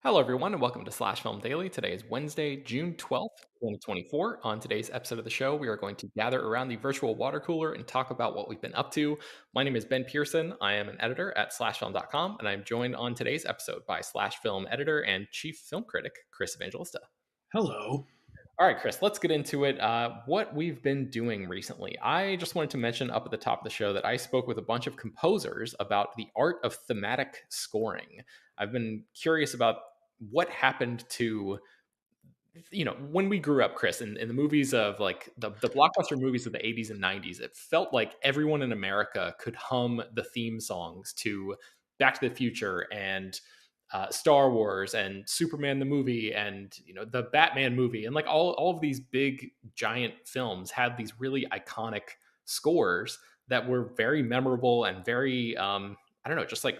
Hello, everyone, and welcome to Slash Film Daily. Today is Wednesday, June 12th, 2024. On today's episode of the show, we are going to gather around the virtual water cooler and talk about what we've been up to. My name is Ben Pearson. I am an editor at slashfilm.com, and I'm joined on today's episode by Slash Film editor and chief film critic, Chris Evangelista. Hello. All right, Chris, let's get into it. What we've been doing recently. I just wanted to mention up at the top of the show that I spoke with a bunch of composers about the art of thematic scoring. I've been curious about what happened to, when we grew up, Chris, in the movies of like the blockbuster movies of the 80s and 90s. It felt like everyone in America could hum the theme songs to Back to the Future and Star Wars and Superman the movie and the Batman movie, and like all of these big giant films had these really iconic scores that were very memorable and very I don't know, just like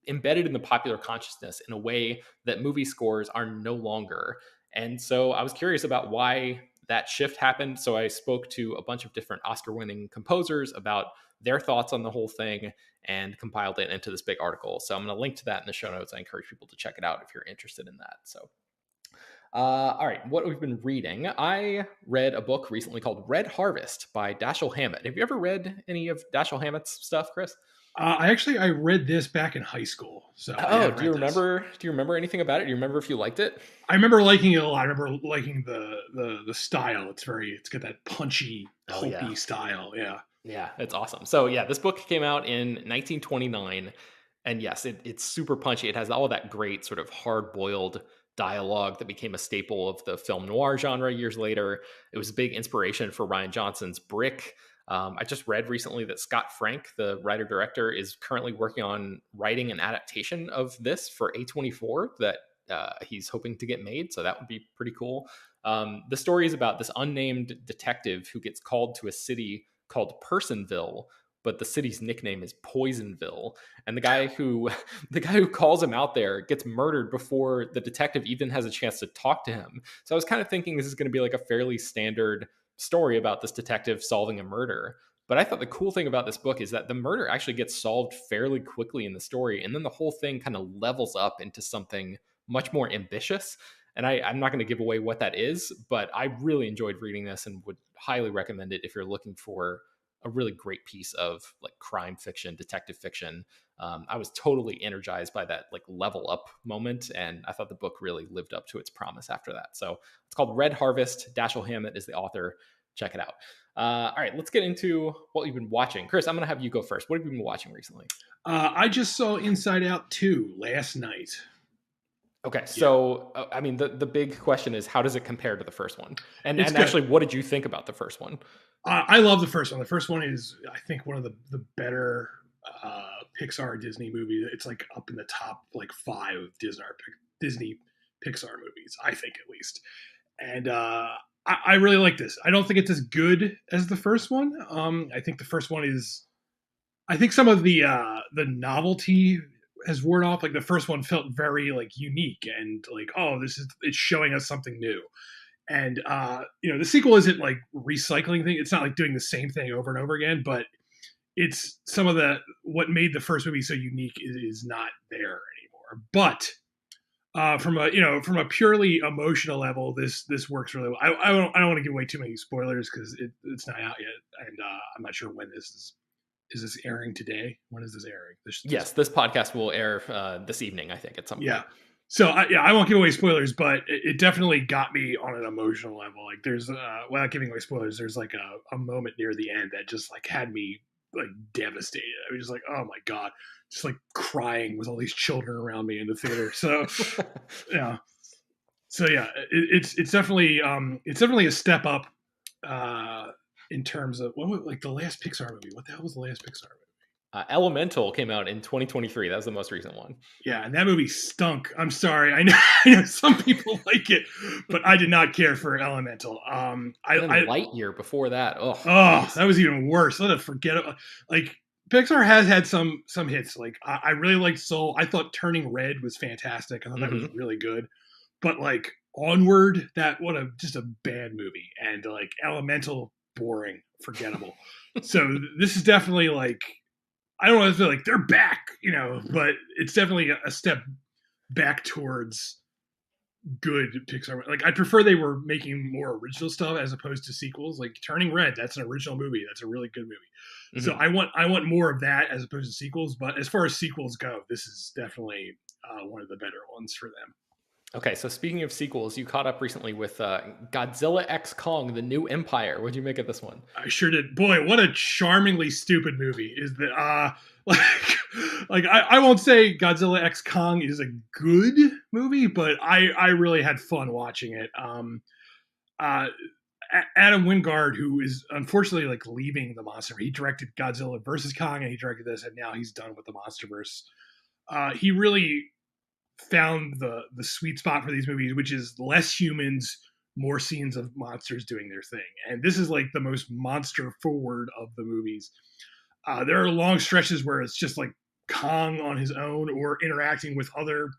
embedded in the popular consciousness in a way that movie scores are no longer. And so I was curious about why that shift happened. So I spoke to a bunch of different Oscar winning composers about their thoughts on the whole thing and compiled it into this big article. So I'm going to link to that in the show notes. I encourage people to check it out if you're interested in that. So, all right, what we've been reading. I read a book recently called Red Harvest by Dashiell Hammett. Have you ever read any of Dashiell Hammett's stuff, Chris? I read this back in high school, so I Oh, have do you read this. remember? Do you remember anything about it? Do you remember if you liked it? I remember liking it a lot. I remember liking the style. It's got that punchy, Oh yeah, pulpy style. Yeah. yeah, it's awesome. So yeah, this book came out in 1929, and yes, it's super punchy. It has all of that great sort of hard-boiled dialogue that became a staple of the film noir genre years later. It was a big inspiration for Ryan Johnson's Brick. I just read recently that Scott Frank, the writer director, is currently working on writing an adaptation of this for A24 that he's hoping to get made. So that would be pretty cool. The story is about this unnamed detective who gets called to a city called Personville, but the city's nickname is Poisonville. And the guy who calls him out there gets murdered before the detective even has a chance to talk to him. So I was kind of thinking this is going to be like a fairly standard story about this detective solving a murder. But I thought the cool thing about this book is that the murder actually gets solved fairly quickly in the story, and then the whole thing kind of levels up into something much more ambitious. And I'm not going to give away what that is, but I really enjoyed reading this and would highly recommend it if you're looking for a really great piece of like crime fiction, detective fiction. I was totally energized by that like level up moment, and I thought the book really lived up to its promise after that. So it's called Red Harvest. Dashiell Hammett is the author. Check it out. All right, let's get into what you've been watching. Chris, I'm going to have you go first. What have you been watching recently? I just saw Inside Out 2 last night. Okay, Yeah. so I mean, the big question is how does it compare to the first one? It's And good. actually, what did you think about the first one? I love the first one. The first one is, I think, one of the better Pixar Disney movies. It's like up in the top like 5 Disney Pixar movies, I think, at least. And I really like this. I don't think it's as good as the first one. I think the first one is. I think some of the novelty has worn off. Like the first one felt very like unique and like, oh, it's showing us something new. And the sequel isn't like recycling thing. It's not like doing the same thing over and over again, but it's some of the what made the first movie so unique is not there anymore. But from a purely emotional level, this works really well. I don't want to give away too many spoilers because it's not out yet, and I'm not sure when is this airing today. When is this airing? Yes, this podcast will air this evening, I think, at some Yeah. point. So I won't give away spoilers, but it definitely got me on an emotional level. Like there's without giving away spoilers, there's like a moment near the end that just like had me like devastated. I was just like, oh my god, just like crying with all these children around me in the theater. So yeah, it's definitely a step up in terms of like the last Pixar movie. What the hell was the last Pixar movie? Elemental came out in 2023. That was the most recent one. Yeah, and that movie stunk. I'm sorry. I know, I know some people like it, but I did not care for Elemental. And then Lightyear before that. Oh, Oh, geez. that was even worse. Let us forget it. Like Pixar has had some hits. Like I really liked Soul. I thought Turning Red was fantastic. I thought that was Mm-hmm. really good. But like Onward, what a just a bad movie. And like Elemental, boring, forgettable. So this is definitely like I don't want to feel like they're back, but it's definitely a step back towards good Pixar. Like, I prefer they were making more original stuff as opposed to sequels. Like Turning Red, that's an original movie. That's a really good movie. So Mhm. I want more of that as opposed to sequels. But as far as sequels go, this is definitely one of the better ones for them. Okay, so speaking of sequels, you caught up recently with Godzilla X Kong: The New Empire. What'd you make of this one? I sure did. Boy, what a charmingly stupid movie is that. Like, I won't say Godzilla X Kong is a good movie, but I really had fun watching it. Uh, Adam Wingard, who is unfortunately like leaving the monster, he directed Godzilla versus Kong, and he directed this, and now he's done with the MonsterVerse. He really found the sweet spot for these movies, which is less humans, more scenes of monsters doing their thing. And this is like the most monster forward of the movies. There are long stretches where it's just like Kong on his own or interacting with other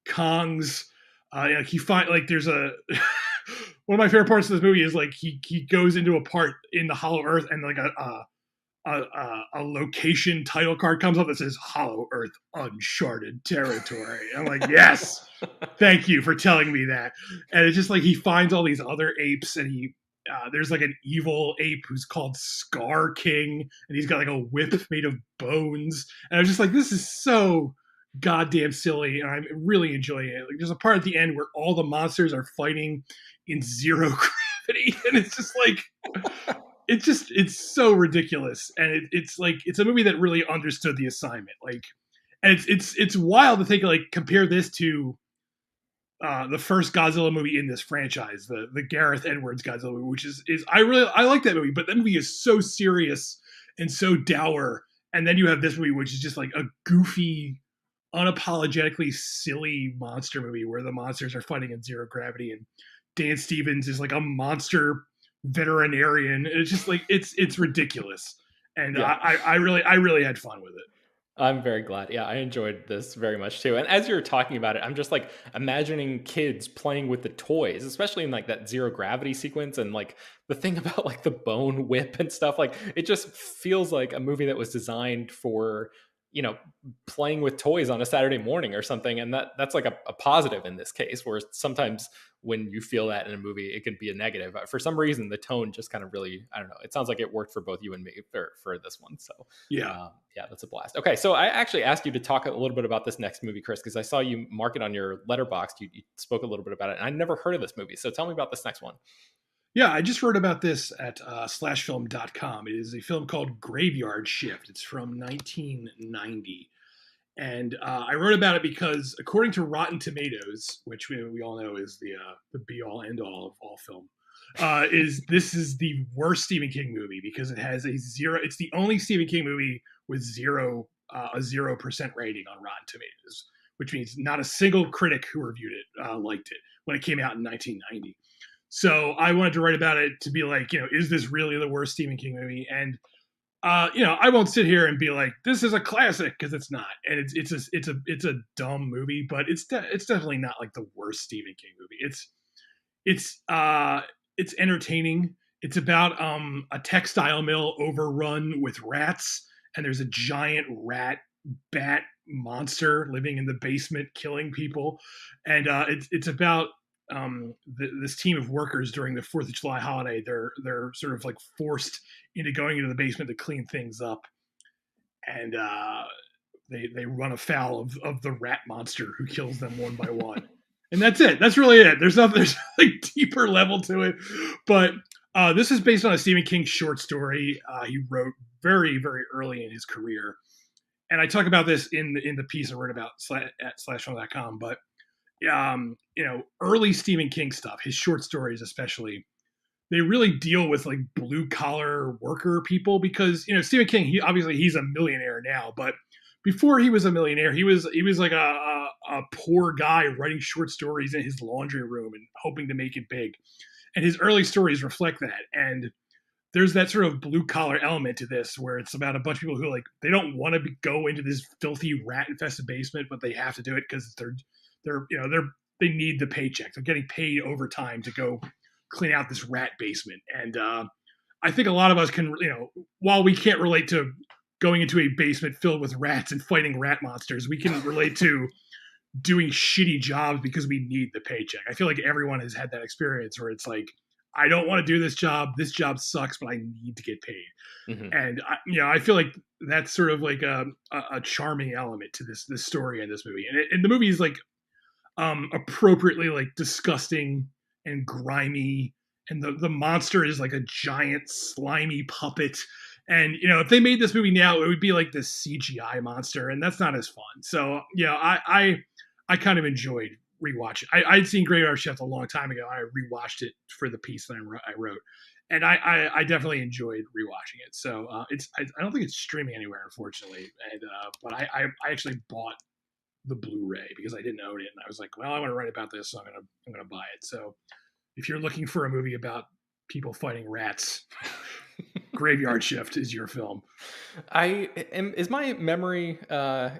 Kongs. Like he find like there's a one of my favorite parts of this movie is like he goes into a part in the Hollow Earth and like a location title card comes up that says Hollow Earth Uncharted Territory. I'm like, yes, thank you for telling me that. And it's just like he finds all these other apes, and there's like an evil ape who's called Scar King, and he's got like a whip made of bones. And I was just like, this is so goddamn silly, and I'm really enjoying it. Like, there's a part at the end where all the monsters are fighting in zero gravity, and it's just like it's so ridiculous, and it's like it's a movie that really understood the assignment. Like, and it's wild to think like compare this to the first Godzilla movie in this franchise, the Gareth Edwards Godzilla movie, which is I like that movie, but that movie is so serious and so dour. And then you have this movie, which is just like a goofy, unapologetically silly monster movie where the monsters are fighting in zero gravity, and Dan Stevens is like a monster veterinarian. It's just like it's ridiculous, and Yeah. I really had fun with it. I'm very glad. Yeah, I enjoyed this very much too. And as you're talking about it, I'm just like imagining kids playing with the toys, especially in like that zero gravity sequence and like the thing about like the bone whip and stuff. Like it just feels like a movie that was designed for, you know, playing with toys on a Saturday morning or something. And that's like a positive in this case, where sometimes when you feel that in a movie, it can be a negative. For some reason, the tone just kind of really, I don't know. It sounds like it worked for both you and me for this one. So Yeah. yeah, that's a blast. Okay, so I actually asked you to talk a little bit about this next movie, Chris, because I saw you mark it on your letterbox. You spoke a little bit about it, and I never heard of this movie. So tell me about this next one. Yeah, I just wrote about this at slashfilm.com. It is a film called Graveyard Shift. It's from 1990. And I wrote about it because, according to Rotten Tomatoes, which we all know is the be all end all of all film, this is the worst Stephen King movie because it has a zero. It's the only Stephen King movie with a 0% rating on Rotten Tomatoes, which means not a single critic who reviewed it liked it when it came out in 1990. So I wanted to write about it to be like, is this really the worst Stephen King movie? And I won't sit here and be like, this is a classic, because it's not, and it's a dumb movie, but it's definitely not like the worst Stephen King movie. It's entertaining. It's about a textile mill overrun with rats, and there's a giant rat bat monster living in the basement killing people, and it's about this team of workers during the 4th of July holiday. They're sort of like forced into going into the basement to clean things up, and they run afoul of the rat monster who kills them one by one. And that's it. That's really it. There's like deeper level to it, but this is based on a Stephen King short story he wrote very, very early in his career, and I talk about this in the piece I wrote about at slashfilm.com. But early Stephen King stuff, his short stories especially, they really deal with like blue collar worker people, because Stephen King, he's a millionaire now, but before he was a millionaire, he was like a poor guy writing short stories in his laundry room and hoping to make it big. And his early stories reflect that. And there's that sort of blue collar element to this, where it's about a bunch of people who like they don't want to go into this filthy rat infested basement, but they have to do it because they need the paycheck. They're getting paid overtime to go clean out this rat basement. And I think a lot of us can, while we can't relate to going into a basement filled with rats and fighting rat monsters, we can relate to doing shitty jobs because we need the paycheck. I feel like everyone has had that experience where it's like, I don't want to do this job. This job sucks, but I need to get paid. Hmm. And I feel like that's sort of like a charming element to this story in this movie. And the movie is like appropriately like disgusting and grimy, and the monster is like a giant slimy puppet. And if they made this movie now, it would be like this CGI monster, and that's not as fun. So I kind of enjoyed rewatching. I'd seen Graveyard Shift a long time ago. I rewatched it for the piece that I wrote, and I definitely enjoyed rewatching it. So I don't think it's streaming anywhere, unfortunately. And but I actually bought the Blu-ray because I didn't own it, and I was like, well, I want to write about this, so I'm gonna buy it. So if you're looking for a movie about people fighting rats, Graveyard Shift is your film. Is my memory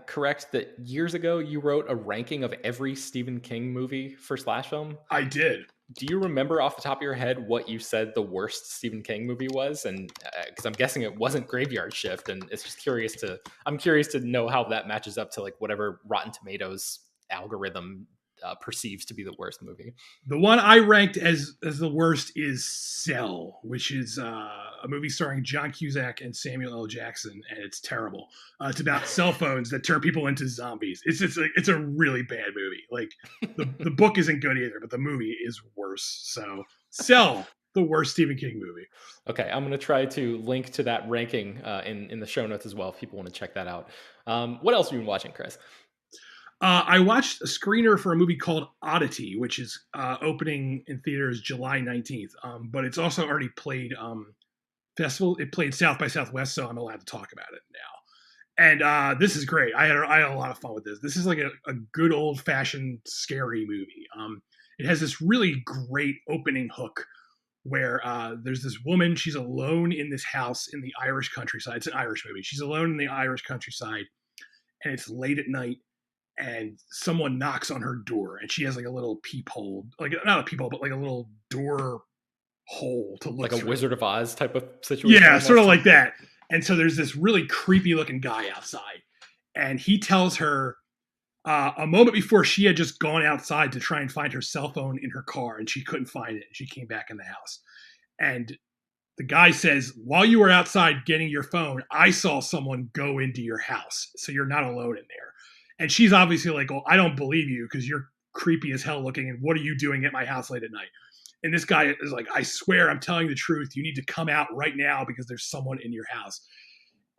correct that years ago you wrote a ranking of every Stephen King movie for Slash Film? I did. Do you remember off the top of your head what you said the worst Stephen King movie was? And because I'm guessing it wasn't Graveyard Shift, and it's just I'm curious to know how that matches up to like whatever Rotten Tomatoes algorithm perceives to be the worst movie. The one I ranked as the worst is Cell, which is a movie starring John Cusack and Samuel L. Jackson, and it's terrible. It's about cell phones that turn people into zombies. It's a really bad movie. Like the book isn't good either, but the movie is worse. So Cell, the worst Stephen King movie. Okay, I'm going to try to link to that ranking in the show notes as well if people want to check that out. What else have you been watching, Chris? I watched a screener for a movie called Oddity, which is opening in theaters July 19th. But it's also already played festival. It played South by Southwest, so I'm allowed to talk about it now. And this is great. I had a lot of fun with this. This is like a good old fashioned scary movie. It has this really great opening hook where there's this woman. She's alone in this house in the Irish countryside. It's an Irish movie. She's alone in the Irish countryside, and it's late at night, and someone knocks on her door, and she has like a little peephole, like not a peephole, but like a little door hole to look like a through. Wizard of Oz type of situation. Yeah, almost. sort of like that. And so there's this really creepy looking guy outside, and he tells her a moment before she had just gone outside to try and find her cell phone in her car, and she couldn't find it. She came back in the house, and the guy says, while you were outside getting your phone, I saw someone go into your house, so you're not alone in there. And she's obviously like, oh, I don't believe you because you're creepy as hell looking, and what are you doing at my house late at night? And this guy is like, I swear I'm telling the truth. You need to come out right now because there's someone in your house.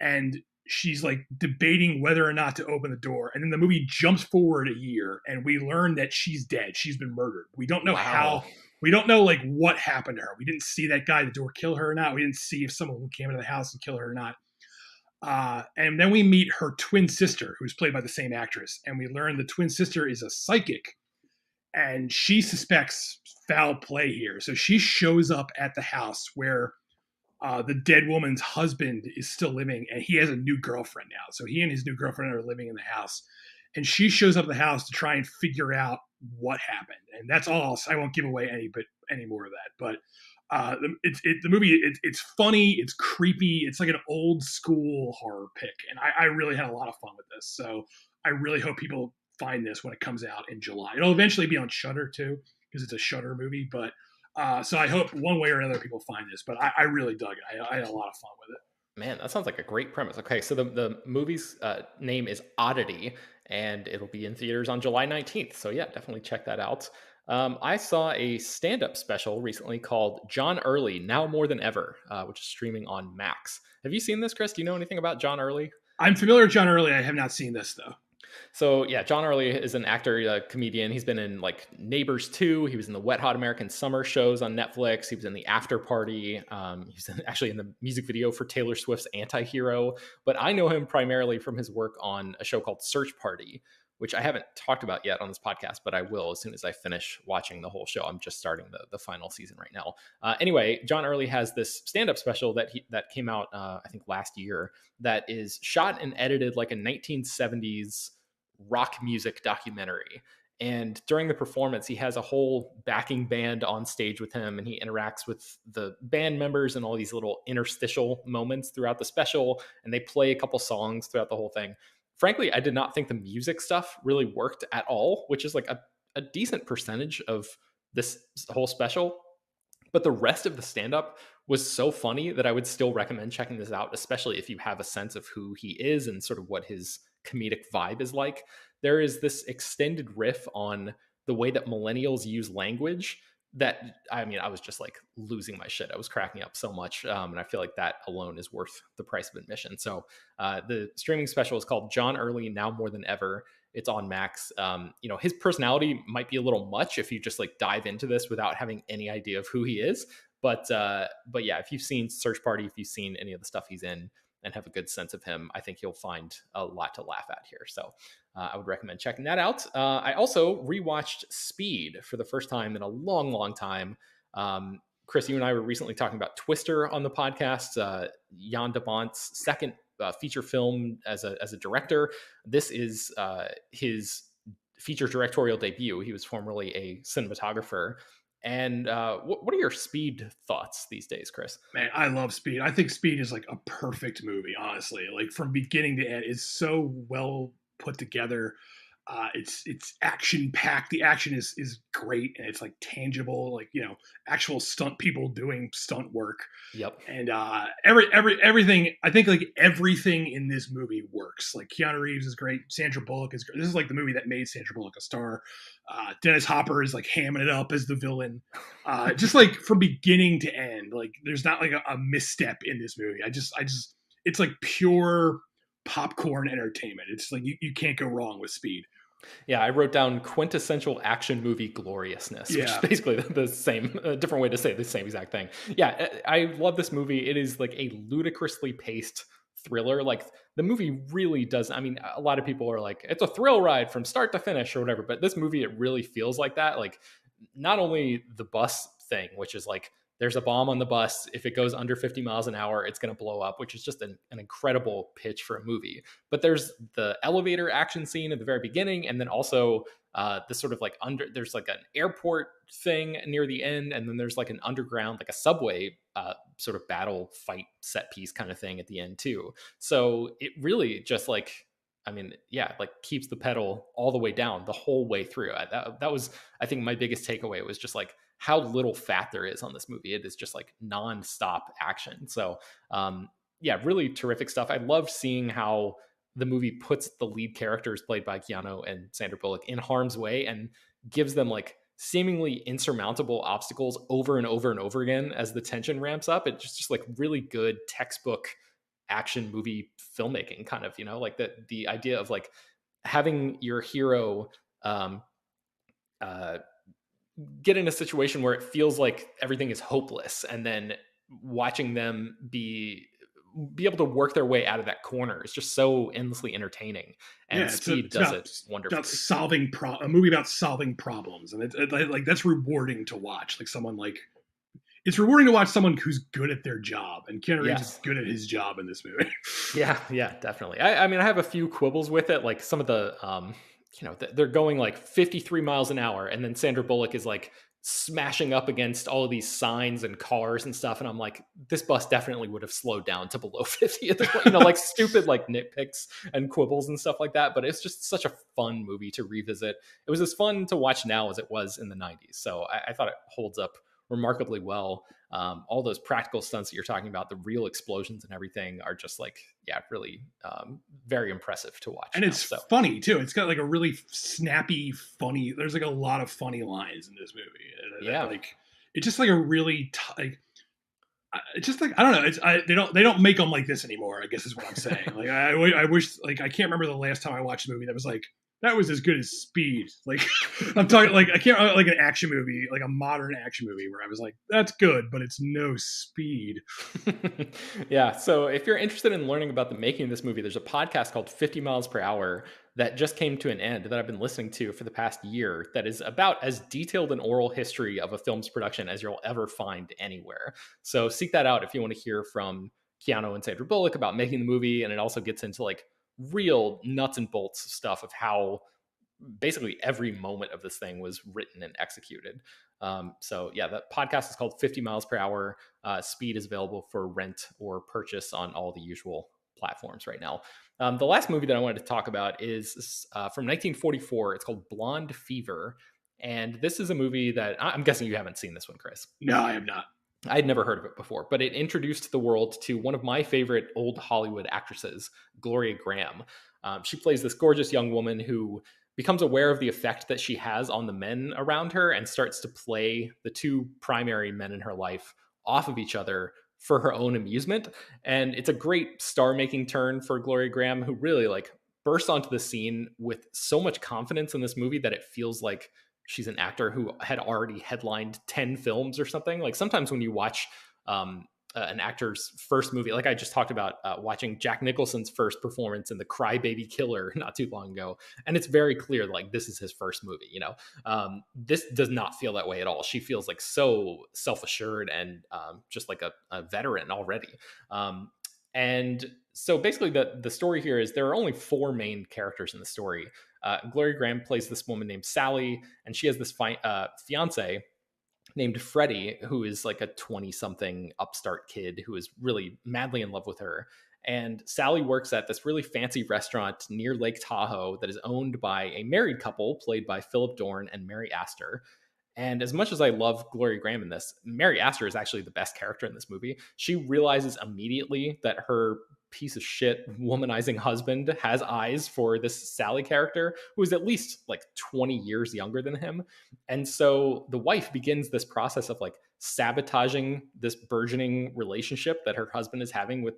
And she's like debating whether or not to open the door. And then the movie jumps forward a year, and we learn that she's dead. She's been murdered. We don't know how. We don't know like what happened to her. We didn't see that guy at the door kill her or not. We didn't see if someone came into the house and kill her or not. And then we meet her twin sister, who's played by the same actress. And we learn the twin sister is a psychic, and she suspects foul play here. So she shows up at the house where the dead woman's husband is still living, and he has a new girlfriend now. So he and his new girlfriend are living in the house. And she shows up at the house to try and figure out what happened. And that's all. I won't give away any more of that. But the movie, it's funny, it's creepy, it's like an old school horror pick, and I really had a lot of fun with this. So I really hope people find this when it comes out in July. It'll eventually be on Shudder too, because it's a Shudder movie. But so I hope one way or another people find this. But I really dug it. I had a lot of fun with it. Man, that sounds like a great premise. Okay, so the movie's name is Oddity, and it'll be in theaters on July 19th. So yeah, definitely check that out. I saw a stand-up special recently called John Early, Now More Than Ever, which is streaming on Max. Have you seen this, Chris? Do you know anything about John Early? I'm familiar with John Early. I have not seen this, though. So yeah, John Early is an actor, a comedian. He's been in like Neighbors 2. He was in the Wet Hot American Summer shows on Netflix. He was in the After Party. He's actually in the music video for Taylor Swift's Anti-Hero. But I know him primarily from his work on a show called Search Party, which I haven't talked about yet on this podcast, but I will as soon as I finish watching the whole show. I'm just starting the final season right now. Anyway, John Early has this stand-up special that came out, I think last year, that is shot and edited like a 1970s rock music documentary. And during the performance, he has a whole backing band on stage with him, and he interacts with the band members in all these little interstitial moments throughout the special, and they play a couple songs throughout the whole thing. Frankly, I did not think the music stuff really worked at all, which is like a decent percentage of this whole special. But the rest of the stand up was so funny that I would still recommend checking this out, especially if you have a sense of who he is and sort of what his comedic vibe is like. There is this extended riff on the way that millennials use language that, I mean, I was just like losing my shit. I was cracking up so much. And I feel like that alone is worth the price of admission. So the streaming special is called John Early Now More Than Ever. It's on Max. His personality might be a little much if you just like dive into this without having any idea of who he is. But yeah, if you've seen Search Party, if you've seen any of the stuff he's in and have a good sense of him, I think you'll find a lot to laugh at here. So I would recommend checking that out. I also rewatched Speed for the first time in a long, long time. Chris, you and I were recently talking about Twister on the podcast, Jan de Bont's second feature film as a director. This is his feature directorial debut. He was formerly a cinematographer. And what are your Speed thoughts these days, Chris? Man, I love Speed. I think Speed is like a perfect movie, honestly. Like from beginning to end, it's so well put together. It's action packed. The action is great, and it's like tangible, like actual stunt people doing stunt work. Yep. And everything. I think like everything in this movie works. Like Keanu Reeves is great. Sandra Bullock is great. This is like the movie that made Sandra Bullock a star. Dennis Hopper is like hamming it up as the villain. Just like from beginning to end, like there's not like a misstep in this movie. It's like pure popcorn entertainment. It's like you can't go wrong with Speed. Yeah, I wrote down quintessential action movie gloriousness, which is basically the same, a different way to say the same exact thing. Yeah, I love this movie. It is like a ludicrously paced thriller. Like the movie really does. I mean, a lot of people are like, it's a thrill ride from start to finish or whatever, but this movie, it really feels like that. Like not only the bus thing, which is like, there's a bomb on the bus. If it goes under 50 miles an hour, it's going to blow up, which is just an incredible pitch for a movie. But there's the elevator action scene at the very beginning. And then also the sort of like there's like an airport thing near the end. And then there's like an underground, like a subway sort of battle fight set piece kind of thing at the end too. So it really just like, I mean, yeah, like keeps the pedal all the way down the whole way through. That was, I think, my biggest takeaway was just like how little fat there is on this movie. It is just like nonstop action. So, yeah, really terrific stuff. I loved seeing how the movie puts the lead characters played by Keanu and Sandra Bullock in harm's way and gives them like seemingly insurmountable obstacles over and over and over again as the tension ramps up. It's just like really good textbook action movie filmmaking kind of, like the idea of like having your hero get in a situation where it feels like everything is hopeless and then watching them be able to work their way out of that corner is just so endlessly entertaining, and Speed does it wonderfully. About solving a movie about solving problems, and it's like that's rewarding to watch. Like someone like it's rewarding to watch someone who's good at their job, and Keanu Reeves is good at his job in this movie. yeah, definitely. I mean, I have a few quibbles with it, like some of the they're going like 53 miles an hour, and then Sandra Bullock is like smashing up against all of these signs and cars and stuff, and I'm like, this bus definitely would have slowed down to below 50 at this point. Like stupid like nitpicks and quibbles and stuff like that. But it's just such a fun movie to revisit. It was as fun to watch now as it was in the 90s. So I thought it holds up remarkably well. All those practical stunts that you're talking about, the real explosions and everything are just like, yeah, really very impressive to watch. And it's funny too. It's got like a really snappy, funny, there's like a lot of funny lines in this movie. Yeah. Like it's just like a really, it's just like, I don't know. They don't make them like this anymore, I guess is what I'm saying. Like I wish, like, I can't remember the last time I watched a movie that was like, that was as good as Speed. Like I'm talking like, I can't like an action movie, like a modern action movie where I was like, that's good, but it's no Speed. Yeah. So if you're interested in learning about the making of this movie, there's a podcast called 50 Miles Per Hour that just came to an end that I've been listening to for the past year that is about as detailed an oral history of a film's production as you'll ever find anywhere. So seek that out if you want to hear from Keanu and Sandra Bullock about making the movie. And it also gets into like real nuts and bolts stuff of how basically every moment of this thing was written and executed. So yeah, that podcast is called 50 Miles Per Hour. Speed is available for rent or purchase on all the usual platforms right now. The last movie that I wanted to talk about is from 1944. It's called Blonde Fever. And this is a movie that I'm guessing you haven't seen this one, Chris. No, I have not. I'd never heard of it before, but it introduced the world to one of my favorite old Hollywood actresses, Gloria Graham. She plays this gorgeous young woman who becomes aware of the effect that she has on the men around her and starts to play the two primary men in her life off of each other for her own amusement. And it's a great star-making turn for Gloria Graham, who really like bursts onto the scene with so much confidence in this movie that it feels like she's an actor who had already headlined 10 films or something. Like sometimes when you watch an actor's first movie, like I just talked about watching Jack Nicholson's first performance in The Crybaby Killer not too long ago, and it's very clear like this is his first movie, you know. This does not feel that way at all. She feels like so self-assured and just like a veteran already. And so basically the story here is there are only four main characters in the story. Gloria Graham plays this woman named Sally, and she has this fiance named Freddie, who is like a 20-something upstart kid who is really madly in love with her. And Sally works at this really fancy restaurant near Lake Tahoe that is owned by a married couple played by Philip Dorn and Mary Astor. And as much as I love Gloria Graham in this, Mary Astor is actually the best character in this movie. She realizes immediately that her piece of shit womanizing husband has eyes for this Sally character, who is at least like 20 years younger than him. And so the wife begins this process of like sabotaging this burgeoning relationship that her husband is having with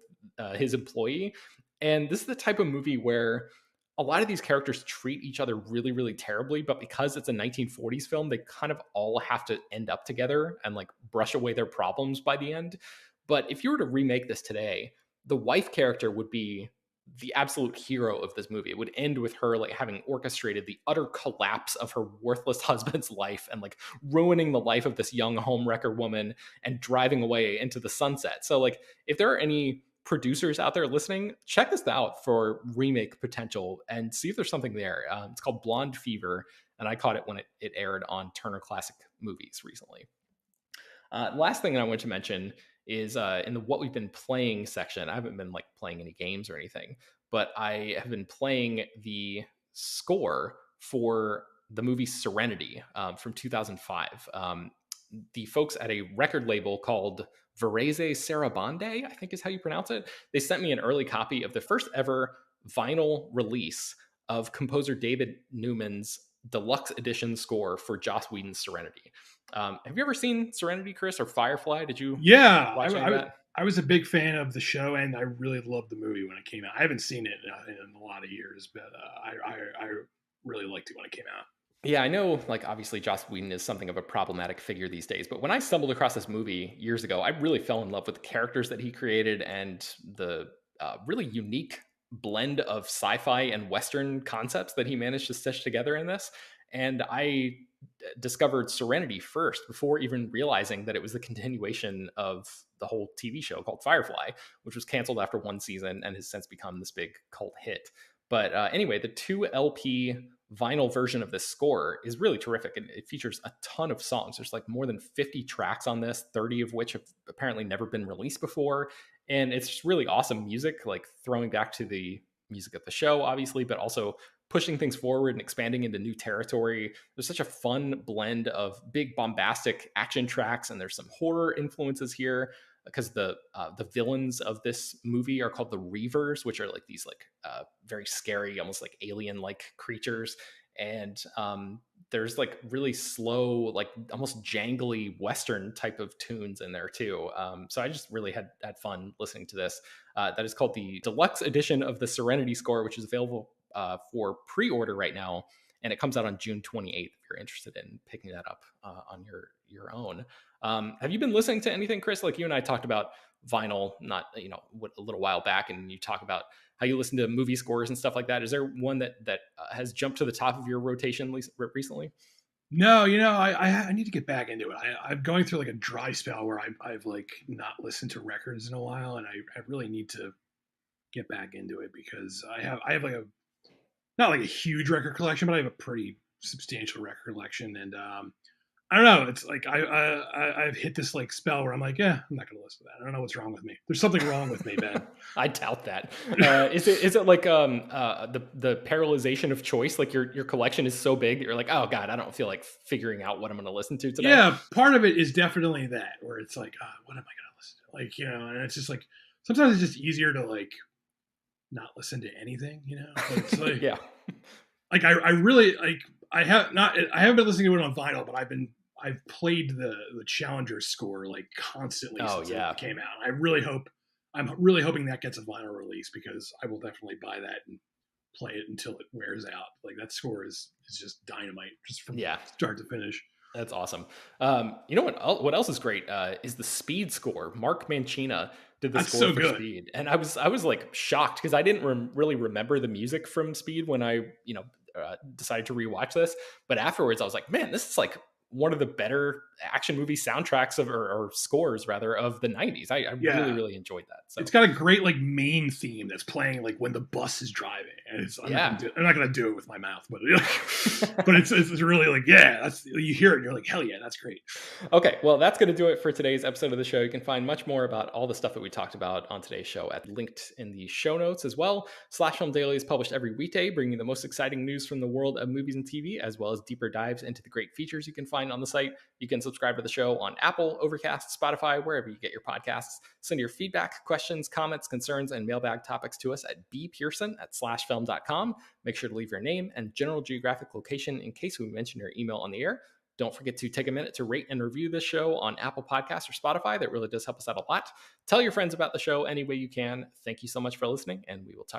his employee. And this is the type of movie where a lot of these characters treat each other really, really terribly, but because it's a 1940s film, they kind of all have to end up together and like brush away their problems by the end. But if you were to remake this today, the wife character would be the absolute hero of this movie. It would end with her like having orchestrated the utter collapse of her worthless husband's life and like ruining the life of this young homewrecker woman and driving away into the sunset. So like if there are any producers out there listening, check this out for remake potential and see if there's something there. It's called Blonde Fever, and I caught it when it aired on Turner Classic Movies recently. Last thing I want to mention is in the what we've been playing section. I haven't been like playing any games or anything, but I have been playing the score for the movie Serenity from 2005. The folks at a record label called Varese Sarabande, I think is how you pronounce it. They sent me an early copy of the first ever vinyl release of composer David Newman's deluxe edition score for Joss Whedon's Serenity. Have you ever seen Serenity, Chris, or Firefly? Did you Yeah, watch any of that? I was a big fan of the show, and I really loved the movie when it came out. I haven't seen it in a lot of years, but I really liked it when it came out. Yeah, I know, like, obviously Joss Whedon is something of a problematic figure these days, but when I stumbled across this movie years ago, I really fell in love with the characters that he created and the really unique blend of sci-fi and Western concepts that he managed to stitch together in this. And I discovered Serenity first before even realizing that it was the continuation of the whole TV show called Firefly, which was canceled after one season and has since become this big cult hit. But anyway, the 2 LP vinyl version of this score is really terrific. It features a ton of songs. There's like more than 50 tracks on this, 30 of which have apparently never been released before. And it's just really awesome music, like throwing back to the music of the show, obviously, but also pushing things forward and expanding into new territory. There's such a fun blend of big bombastic action tracks, and there's some horror influences here because the villains of this movie are called the Reavers, which are like these like very scary, almost like alien like creatures. And there's like really slow, like almost jangly Western type of tunes in there too. So I just really had fun listening to this. That is called the deluxe edition of the Serenity score, which is available for pre-order right now, and it comes out on June 28th if you're interested in picking that up on your own. Have you been listening to anything, Chris? Like you and I talked about vinyl, not a little while back, and you talk about how you listen to movie scores and stuff like that. Is there one that has jumped to the top of your rotation recently? No, I need to get back into it. I'm going through like a dry spell where I've like not listened to records in a while, and I really need to get back into it because I have like a not like a huge record collection, but I have a pretty substantial record collection, and I don't know. It's like I've hit this like spell where I'm like, yeah, I'm not gonna listen to that. I don't know what's wrong with me. There's something wrong with me, Ben. I doubt that. Is it like the paralyzation of choice? Like your collection is so big that you're like, oh god, I don't feel like figuring out what I'm going to listen to today. Yeah, part of it is definitely that, where it's like, what am I gonna listen to? Like, and it's just like sometimes it's just easier to like not listen to anything, But it's like, Yeah. like I really like I haven't been listening to it on vinyl, but I've played the Challenger score like constantly Oh since yeah. it came out. I'm really hoping that gets a vinyl release because I will definitely buy that and play it until it wears out. Like that score is just dynamite, just from Yeah. start to finish. That's awesome. You know what else is great is the Speed score. Mark Mancina did the That's score so for good. Speed, and I was like shocked because I didn't really remember the music from Speed when I decided to rewatch this. But afterwards, I was like, man, this is like one of the better action movie soundtracks or scores rather of the '90s. I really Yeah, really enjoyed that. So it's got a great like main theme that's playing like when the bus is driving. And yeah. I'm not gonna do it with my mouth, but but it's really like that's you hear it and you're like hell yeah, that's great. Okay, well, that's going to do it for today's episode of the show. You can find much more about all the stuff that we talked about on today's show linked in the show notes as well. Slash Film Daily is published every weekday, bringing you the most exciting news from the world of movies and TV, as well as deeper dives into the great features you can find on the site. You can subscribe to the show on Apple, Overcast, Spotify, wherever you get your podcasts. Send your feedback, questions, comments, concerns, and mailbag topics to us at bpearson@slashfilm.com. Make sure to leave your name and general geographic location in case we mention your email on the air. Don't forget to take a minute to rate and review this show on Apple Podcasts or Spotify. That really does help us out a lot. Tell your friends about the show any way you can. Thank you so much for listening, and we will talk